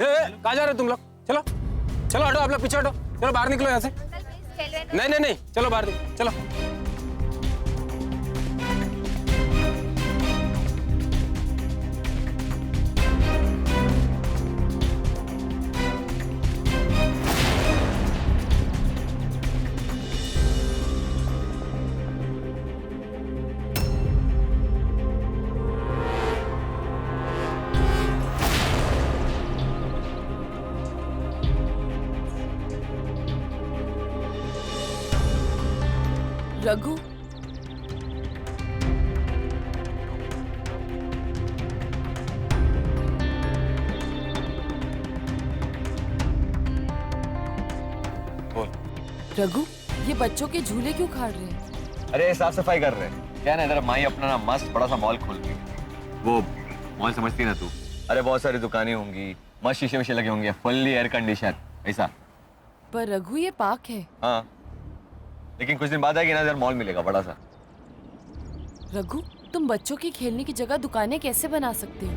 कहाँ जा रहे हो तुम लोग? चलो चलो हटो, आप लोग पीछे हटो, चलो बाहर निकलो यहाँ से। नहीं नहीं नहीं, चलो बाहर निकलो, चलो। रघु, रघु, ये बच्चों के झूले क्यों खाड़ रहे हैं? अरे साफ सफाई कर रहे हैं। क्या ना इधर माई अपना ना मस्त बड़ा सा मॉल खोल गई। वो मॉल समझती ना तू? अरे बहुत सारी दुकानें होंगी, मस्त शीशे विशे लगे होंगे, फुल्ली एयर कंडीशन ऐसा। पर रघु, ये पार्क है। हाँ, लेकिन कुछ दिन बाद आएगी ना इधर मॉल मिलेगा बड़ा सा। रघु, तुम बच्चों की खेलने की जगह दुकानें कैसे बना सकते हो?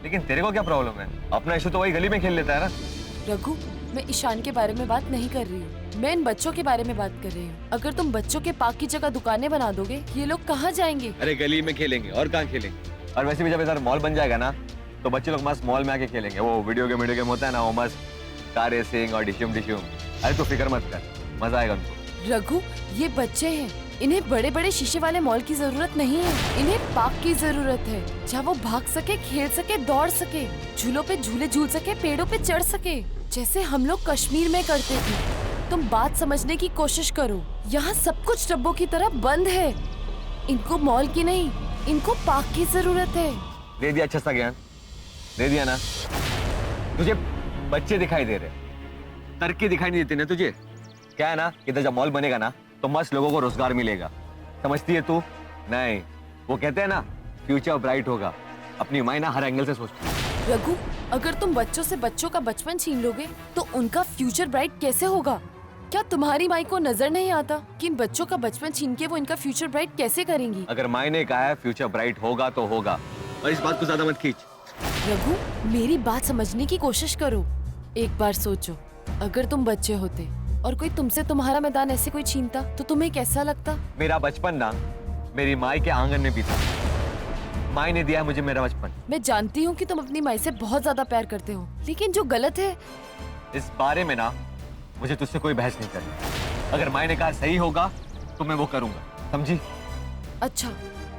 लेकिन तेरे को क्या प्रॉब्लम है? अपना इशू तो वही गली में खेल लेता है ना। रघु, मैं ईशान के बारे में बात नहीं कर रही हूँ, मैं इन बच्चों के बारे में बात कर रही हूँ। अगर तुम बच्चों के पार्क की जगह दुकानें बना दोगे, ये लोग कहाँ जाएंगे? अरे गली में खेलेंगे और कहाँ खेलेंगे। और वैसे भी जब इधर मॉल बन जाएगा ना तो बच्चे लोग मस्त मॉल में आके खेलेंगे। वो वीडियो गेम होता है ना, वो मस्त कार रेसिंग और डिशुम। अरे तू फिक्र मत कर, मजा आएगा उनको। रघु, ये बच्चे हैं, इन्हें बड़े बड़े शीशे वाले मॉल की जरूरत नहीं है। इन्हें पार्क की जरूरत है, जहाँ वो भाग सके, खेल सके, दौड़ सके, झूलों पे झूले झूल सके, पेड़ों पे चढ़ सके, जैसे हम लोग कश्मीर में करते थे। तुम बात समझने की कोशिश करो, यहाँ सब कुछ डब्बों की तरह बंद है। इनको मॉल की नहीं, इनको पार्क की जरूरत है। दे दिया अच्छा सा ज्ञान, दे दिया ना। तुझे बच्चे दिखाई दे रहे, तरक्की दिखाई नहीं देती ना तुझे। क्या है ना, इधर जब मॉल बनेगा ना तो मस्त लोगों को रोजगार मिलेगा, समझती है तू? नहीं, वो कहते हैं ना फ्यूचर ब्राइट होगा। अपनी माँ ना हर एंगल से सोचती है। रघु, अगर तुम बच्चों से बच्चों का बचपन छीन लोगे तो उनका फ्यूचर ब्राइट कैसे होगा? क्या तुम्हारी माई को नजर नहीं आता कि इन बच्चों का बचपन छीन के वो इनका फ्यूचर ब्राइट कैसे करेंगी? अगर माई ने कहा है फ्यूचर ब्राइट होगा तो होगा, और इस बात को ज्यादा मत खींच। रघु, मेरी बात समझने की कोशिश करो। एक बार सोचो, अगर तुम बच्चे होते और कोई तुमसे तुम्हारा मैदान ऐसे कोई छीनता तो तुम्हें कैसा लगता? मेरा बचपन ना मेरी माई के आंगन में बीता। माई ने दिया मुझे मेरा बचपन। मैं जानती हूँ कि तुम अपनी माई से बहुत ज्यादा प्यार करते हो, लेकिन जो गलत है, इस बारे में ना मुझे तुझसे कोई बहस नहीं करनी। अगर माई ने कहा सही होगा तो मैं वो करूंगा, समझी? अच्छा,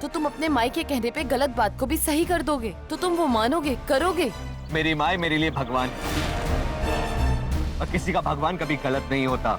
तो तुम अपने माई के कहने पे गलत बात को भी सही कर दोगे तो तुम वो मानोगे, करोगे? मेरी माई मेरे लिए भगवान है, और किसी का भगवान कभी गलत नहीं होता।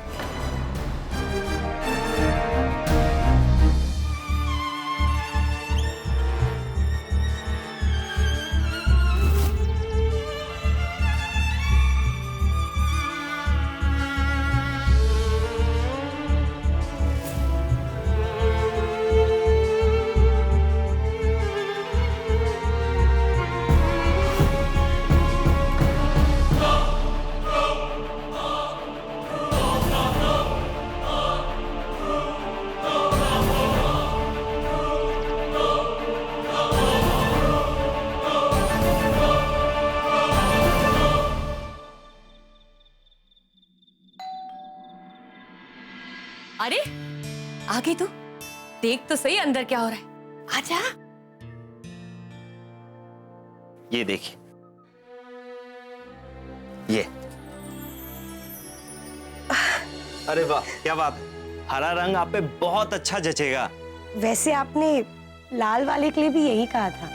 अरे आ गई तू, देख तो सही अंदर क्या हो रहा है। आजा। ये देखिए, ये। अरे वाह, क्या बात है। हरा रंग आप पे बहुत अच्छा जचेगा। वैसे आपने लाल वाले के लिए भी यही कहा था।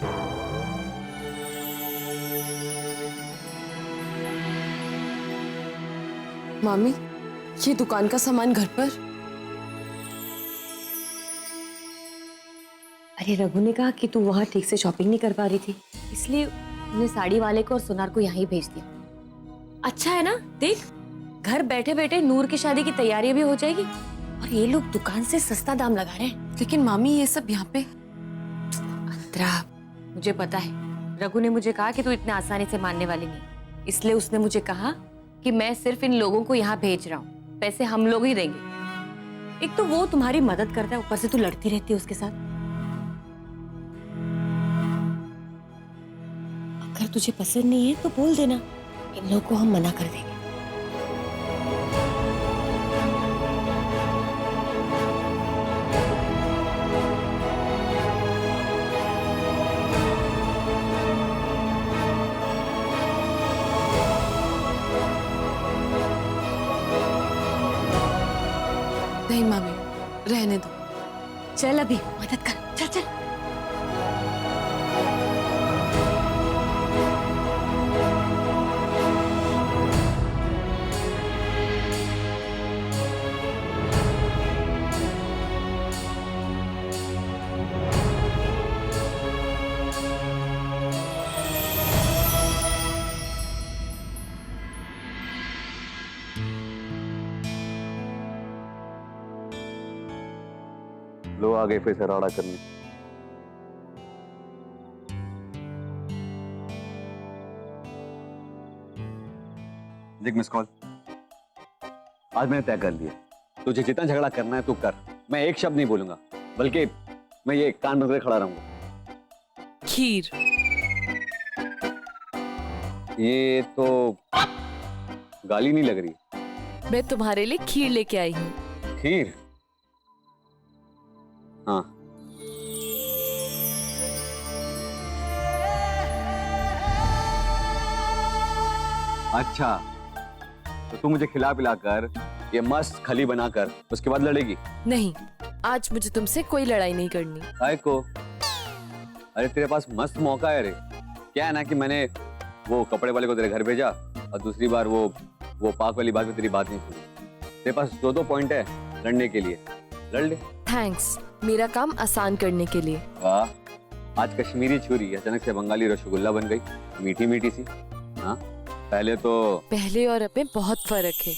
मामी, ये दुकान का सामान घर पर? अरे रघु ने कहा कि तू वहाँ ठीक से शॉपिंग नहीं कर पा रही थी, इसलिए उन्हें साड़ी वाले को और सुनार को यहाँ ही भेज दिया। अच्छा है ना, देख घर बैठे बैठे नूर की शादी की तैयारी भी हो जाएगी और ये लोग दुकान से सस्ता दाम लगा रहे हैं। लेकिन मामी, ये सब यहाँ पे। अंतरा, मुझे पता है रघु ने मुझे कहा कि तू इतने आसानी से मानने वाली नहीं, इसलिए उसने मुझे कहा कि मैं सिर्फ इन लोगों को यहाँ भेज रहा हूँ, पैसे हम लोग ही देंगे। एक तो वो तुम्हारी मदद करता है, ऊपर से तू लड़ती रहती है उसके साथ। अगर तुझे पसंद नहीं है तो बोल देना, इन लोगों को हम मना कर देंगे। नहीं मामी, रहने दो। चल अभी मदद कर, चल चल। लो आ गए फिर से राड़ा करने। देख मिस कॉल, आज मैंने तय कर लिया, तुझे जितना झगड़ा करना है तू कर, मैं एक शब्द नहीं बोलूंगा, बल्कि मैं ये कान बंद करके खड़ा रहूंगा। खीर। ये तो गाली नहीं लग रही। मैं तुम्हारे लिए खीर लेके आई हूँ। खीर? हाँ। अच्छा, तो तू मुझे खिला पिला कर ये मस्त खली बनाकर उसके बाद लड़ेगी? नहीं, आज मुझे तुमसे कोई लड़ाई नहीं करनी। काय को? अरे तेरे पास मस्त मौका है रे। क्या है ना कि मैंने वो कपड़े वाले को तेरे घर भेजा और दूसरी बार वो पाक वाली बात में तेरी बात नहीं सुनी। तेरे पास दो पॉइंट है लड़ने के लिए, लड़ ले। थैंक्स, मेरा काम आसान करने के लिए। वाह, आज कश्मीरी छुरी अचानक से बंगाली रसगुल्ला बन गई, मीठी मीठी सी। हाँ, पहले और अब में बहुत फर्क है।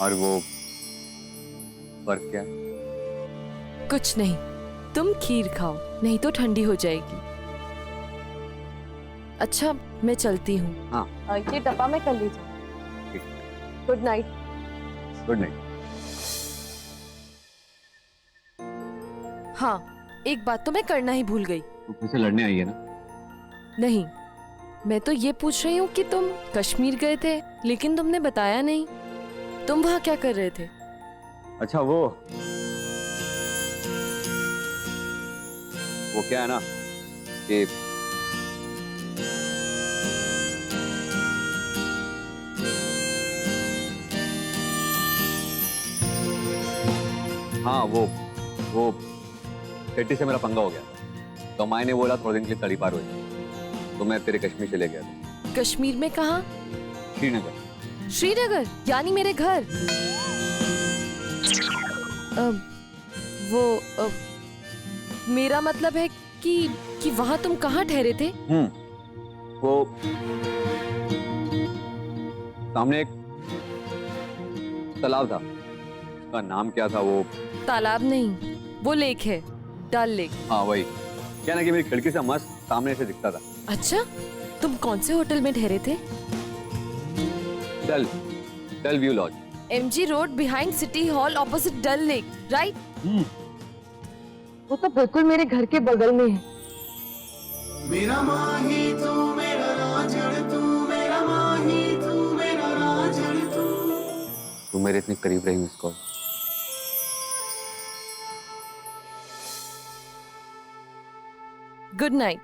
और वो फर्क क्या? कुछ नहीं, तुम खीर खाओ, नहीं तो ठंडी हो जाएगी। अच्छा, मैं चलती हूँ। हाँ। ये डब्बा में कर लीजिए। Good night. Good night. हाँ, एक बात तो मैं करना ही भूल गई। तू फिर से लड़ने आई है ना? नहीं, मैं तो ये पूछ रही हूँ कि तुम कश्मीर गए थे, लेकिन तुमने बताया नहीं। तुम वहाँ क्या कर रहे थे? अच्छा, वो क्या है ना कि हाँ, वो सेठी से मेरा पंगा हो गया था, तो माँ ने बोला थोड़े दिन के लिए तड़ी पार हो जाए, तो मैं तेरे कश्मीर चले गया था। कश्मीर में कहाँ? श्रीनगर। श्रीनगर यानी मेरे घर। मेरा मतलब है कि वहाँ तुम कहाँ ठहरे थे? वो सामने एक तालाब था, उसका नाम क्या था? वो तालाब नहीं, वो लेक है, डल लेक। हाँ वही। क्या ना कि मेरी खिड़की से मस्त सामने से दिखता था। अच्छा, तुम कौन से होटल में ठहरे थे? Dal view lodge. MG road behind city hall opposite Dal lake, right? वो तो बिल्कुल मेरे घर के बगल में है। मेरा माही तू मेरा राजड़ तू, मेरा माही तू मेरा राजड़ तू मेरे इतनी करीब रही उसको। Good night.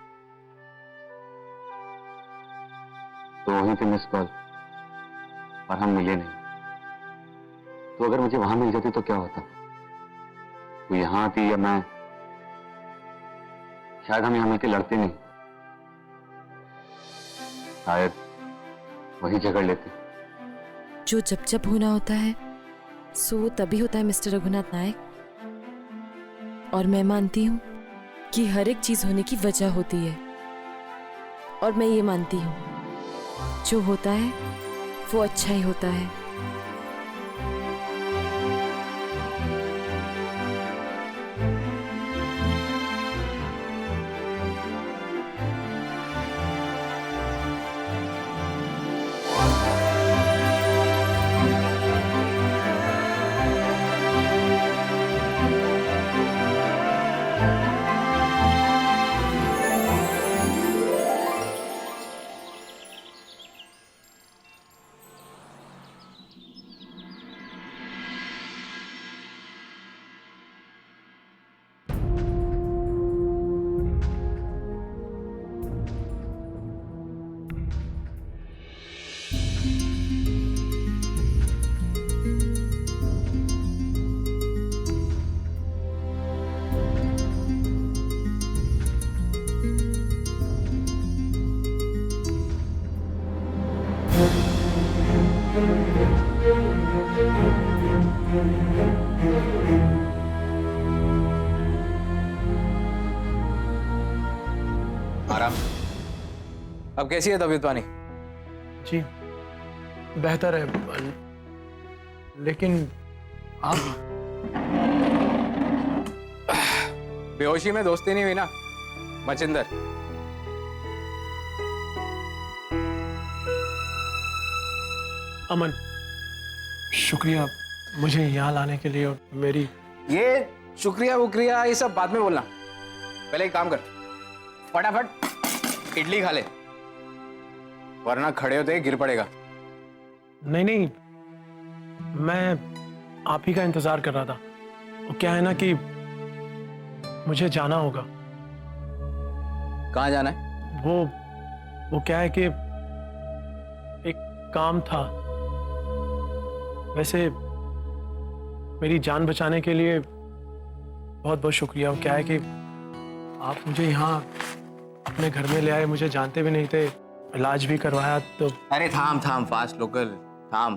तो वहीं थे मिस कॉल, पर हम मिले नहीं। तो अगर मुझे वहां मिल जाती तो क्या होता? तू यहाँ आती या मैं, शायद हम यहाँ मिलकर लड़ते नहीं, शायद वही झगड़ लेते। जो जब जब होना होता है सो वो तभी होता है मिस्टर रघुनाथ नायक। और मैं मानती हूँ कि हर एक चीज होने की वजह होती है, और मैं ये मानती हूँ जो होता है वो अच्छा ही होता है। अब कैसी है तबीयत पानी? जी बेहतर है, लेकिन आप बेहोशी में दोस्ती नहीं हुई ना मचिंदर। अमन, शुक्रिया मुझे यहाँ लाने के लिए और मेरी ये शुक्रिया वुक्रिया ये सब बाद में बोलना, पहले एक काम कर, फटाफट इडली खा ले, वरना खड़े होते ही गिर पड़ेगा। नहीं, मैं आप ही का इंतजार कर रहा था। वो क्या है ना कि मुझे जाना होगा। कहाँ जाना है? वो क्या है कि एक काम था। वैसे मेरी जान बचाने के लिए बहुत बहुत शुक्रिया। वो क्या है कि आप मुझे यहाँ अपने घर में ले आए, मुझे जानते भी नहीं थे, इलाज भी करवाया। तो अरे थाम फास्ट लोकल थाम।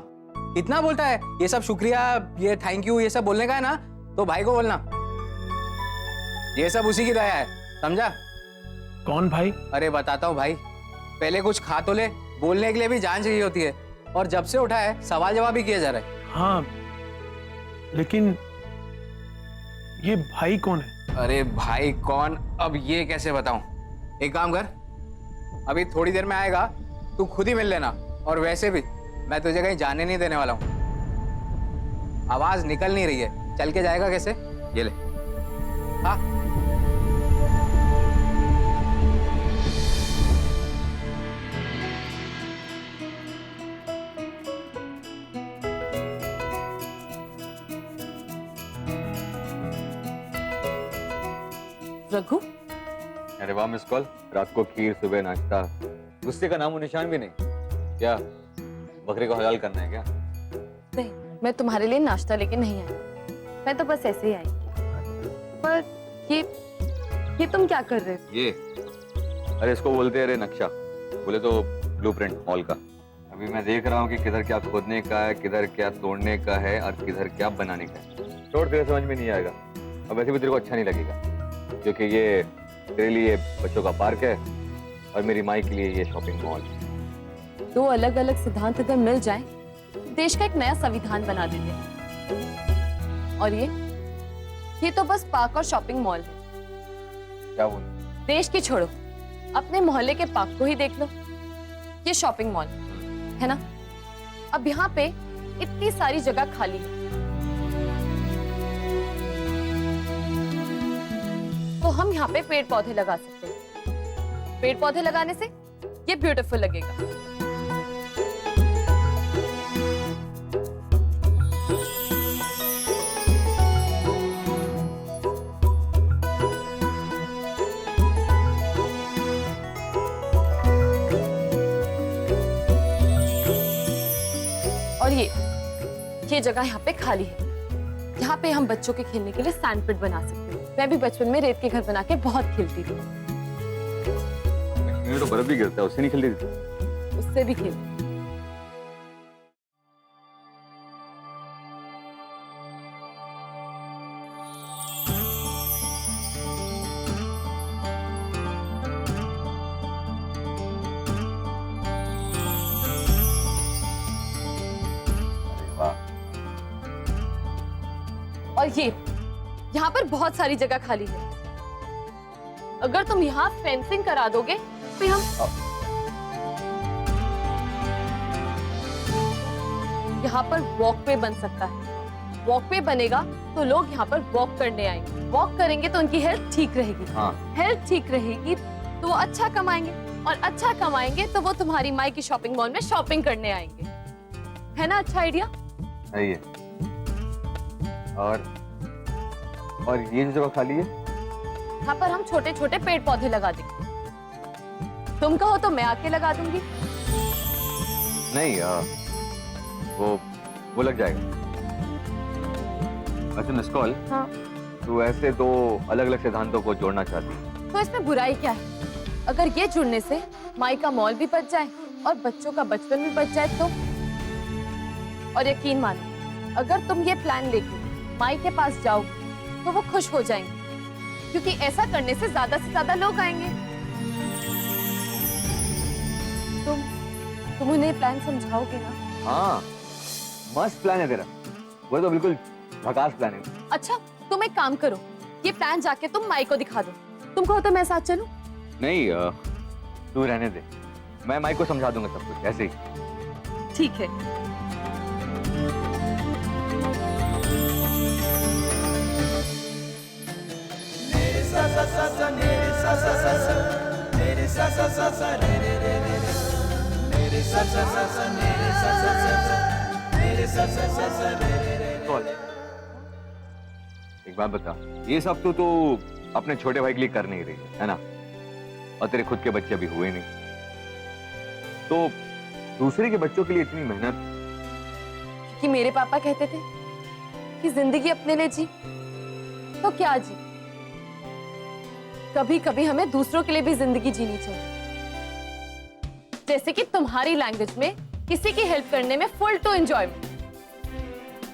कितना बोलता है ये सब शुक्रिया, ये थैंक यू, ये सब बोलने का है ना तो भाई को बोलना। ये सब उसी की दया है, समझा? कौन भाई? अरे बताता हूँ भाई, पहले कुछ खा तो ले, बोलने के लिए भी जान चाहिए होती है। और जब से उठा है सवाल जवाब ही किया जा रहा है। हाँ, लेकिन ये भाई कौन है? अरे भाई कौन, अब ये कैसे बताऊं? एक काम कर, अभी थोड़ी देर में आएगा, तू खुद ही मिल लेना। और वैसे भी मैं तुझे कहीं जाने नहीं देने वाला हूं। आवाज निकल नहीं रही है, चल के जाएगा कैसे? ये ले। हाँ रघु, अरे वाह मिस कॉल, रात को खीर, सुबह नाश्ता, गुस्से का नाम और निशान भी नहीं। क्या बकरे को हलाल करना है क्या? नहीं, मैं तुम्हारे लिए नाश्ता लेके नहीं आई, मैं तो बस ऐसे ही आई। पर ये तुम क्या कर रहे हो? ये अरे इसको बोलते हैं, अरे नक्शा, बोले तो ब्लूप्रिंट मॉल का। अभी मैं देख रहा हूँ कि किधर क्या खोदने का है, किधर क्या तोड़ने का है और किधर क्या बनाने का है। छोड़, तेरे समझ में नहीं आएगा और वैसे भी तेरे को अच्छा नहीं लगेगा, क्योंकि ये तेरे लिए बच्चों का पार्क है और मेरी माई के लिए ये शॉपिंग मॉल। दो अलग अलग सिद्धांत अगर मिल जाएं, देश का एक नया संविधान बना देते हैं। और ये तो बस पार्क और शॉपिंग मॉल है। क्या बोल? देश की छोड़ो, अपने मोहल्ले के पार्क को ही देख लो, ये शॉपिंग मॉल है ना। अब यहाँ पे इतनी सारी जगह खाली है, तो हम यहाँ पे पेड़ पौधे लगा सकते हैं। पेड़ पौधे लगाने से ये ब्यूटीफुल लगेगा। और ये जगह यहाँ पे खाली है, यहाँ पे हम बच्चों के खेलने के लिए सैंड पिट बना सकते हैं। मैं भी बचपन में रेत के घर बना के बहुत खेलती थी। कश्मीर में तो बर्फ भी गिरता है, उससे नहीं खेलती थी? उससे भी खेलती। और ये यहाँ पर बहुत सारी जगह खाली है, अगर तुम यहाँ फेंसिंग करा दोगे तो हम यहाँ पर वॉकवे बन सकता है। वॉकवे बनेगा तो लोग यहाँ पर वॉक करने आएंगे, वॉक करेंगे तो उनकी हेल्थ ठीक रहेगी। हाँ। हेल्थ ठीक रहेगी तो वो अच्छा कमाएंगे, और अच्छा कमाएंगे तो वो तुम्हारी माई की शॉपिंग मॉल में शॉपिंग करने आएंगे। है ना अच्छा आइडिया? सही है। और ये जो जगह खाली है, यहाँ पर हम छोटे छोटे पेड़ पौधे लगा देंगे। तुम कहो तो मैं आके लगा दूंगी। नहीं वो लग जाएगा। अच्छा मिस कॉल, हाँ। तू ऐसे दो अलग अलग सिद्धांतों को जोड़ना चाहती है, तो इसमें बुराई क्या है? अगर ये जुड़ने से माई का मॉल भी बच जाए और बच्चों का बचपन भी बच जाए तो। और यकीन मानो, अगर तुम ये प्लान लेके माई के पास जाओगे तो वो खुश हो जाएंगे, क्योंकि ऐसा करने से ज्यादा लोग आएंगे। तुम उन्हें प्लान समझाओगे ना? हाँ, मस्त प्लान है तेरा। वो तो बिल्कुल झकास प्लान है। अच्छा, तुम एक काम करो, ये प्लान जाके तुम माई को दिखा दो। तुम कहो तो मैं साथ चलूं? नहीं, तू रहने दे, मैं माइक को समझा दूंगा सब कुछ ऐसे ही। ठीक है। एक बात बता, ये सब तो तू अपने छोटे भाई के लिए कर नहीं रही है ना? और तेरे खुद के बच्चे अभी हुए नहीं, तो दूसरे के बच्चों के लिए इतनी मेहनत? कि मेरे पापा कहते थे कि जिंदगी अपने लिए जी, तो क्या जी, कभी कभी हमें दूसरों के लिए भी जिंदगी जीनी चाहिए। जैसे कि तुम्हारी लैंग्वेज में किसी की हेल्प करने में फुल टू एंजॉयमेंट।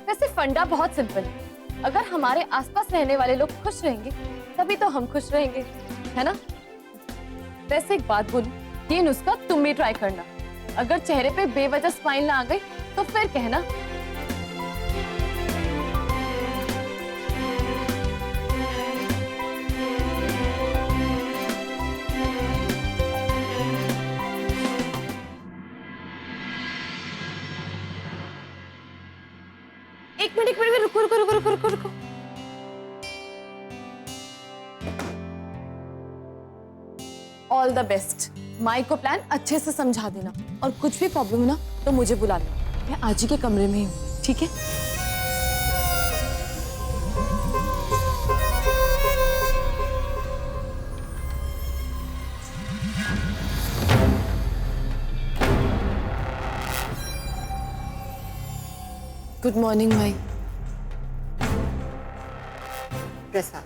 वैसे फंडा बहुत सिंपल है, अगर हमारे आसपास रहने वाले लोग खुश रहेंगे तभी तो हम खुश रहेंगे, है ना? वैसे एक बात बोलूं, ये नुस्खा तुम भी ट्राई करना। अगर चेहरे पे बेवजह स्माइल ना आ गई तो फिर कहना। एक मिनट रुको रुको रुको रुको रुको रुको। All the best. माई को प्लान अच्छे से समझा देना, और कुछ भी प्रॉब्लम हो ना तो मुझे बुला लेना, मैं आज ही के कमरे में ही हूँ, ठीक है? गुड मॉर्निंग माई। प्रसाद।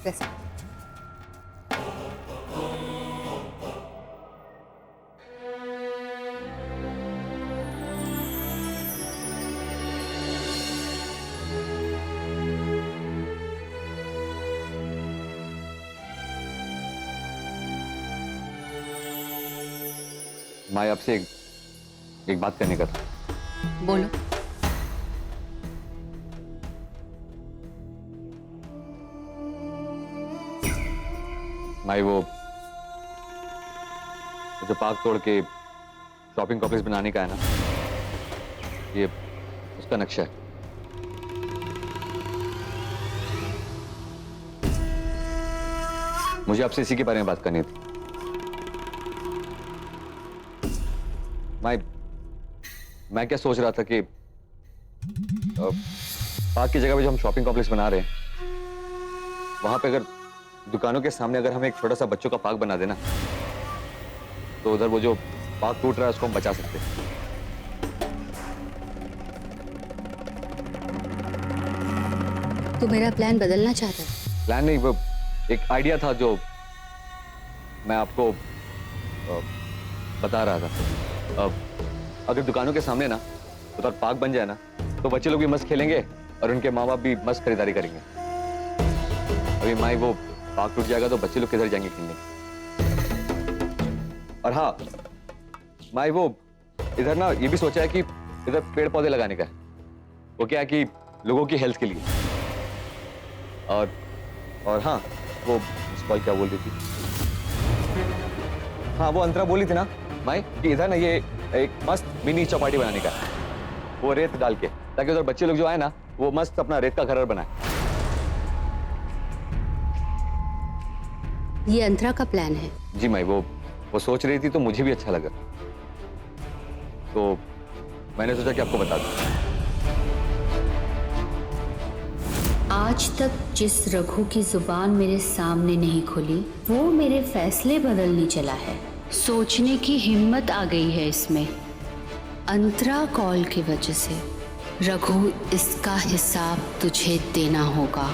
प्रसाद। मैं आपसे एक बात करने का था। बोलो। माई वो जो पार्क तोड़ के शॉपिंग कॉम्प्लेक्स बनाने का है ना, ये उसका नक्शा है। मुझे आपसे इसी के बारे में बात करनी थी। मैं क्या सोच रहा था कि पार्क की जगह पे जो हम शॉपिंग कॉम्प्लेक्स बना रहे हैं, वहां पे अगर दुकानों के सामने अगर हम एक छोटा सा बच्चों का पार्क बना देना, तो उधर वो जो पार्क टूट रहा है उसको हम बचा सकते हैं। तो मेरा प्लान बदलना चाहता है? प्लान नहीं, वो एक आइडिया था जो मैं आपको बता रहा था। अगर दुकानों के सामने ना उधर पार्क बन जाए ना, तो बच्चे लोग भी मस्त खेलेंगे और उनके माँ बाप भी मस्त खरीदारी करेंगे। अभी माई वो पार्क टूट जाएगा तो बच्चे लोग किधर जाएंगे खेलने? और हाँ माई वो इधर ना ये भी सोचा है कि इधर पेड़ पौधे लगाने का है। वो क्या है कि लोगों की हेल्थ के लिए। और हाँ वो स्पॉल क्या बोल रही थी? हाँ वो अंतरा बोली थी ना माई कि इधर ना ये एक मस्त मिनी चौपाटी बनाने का है, वो रेत डाल के, ताकि उधर बच्चे लोग जो आए ना वो मस्त अपना रेत का घर बनाए। ये अंतरा का प्लान है? जी माई वो सोच रही थी तो मुझे भी अच्छा लगा, तो मैंने सोचा कि आपको बता दूं। आज तक जिस रघु की जुबान मेरे सामने नहीं खुली, वो मेरे फैसले बदलने चला है। सोचने की हिम्मत आ गई है इसमें। अंतरा कॉल की वजह से रघु, इसका हिसाब तुझे देना होगा।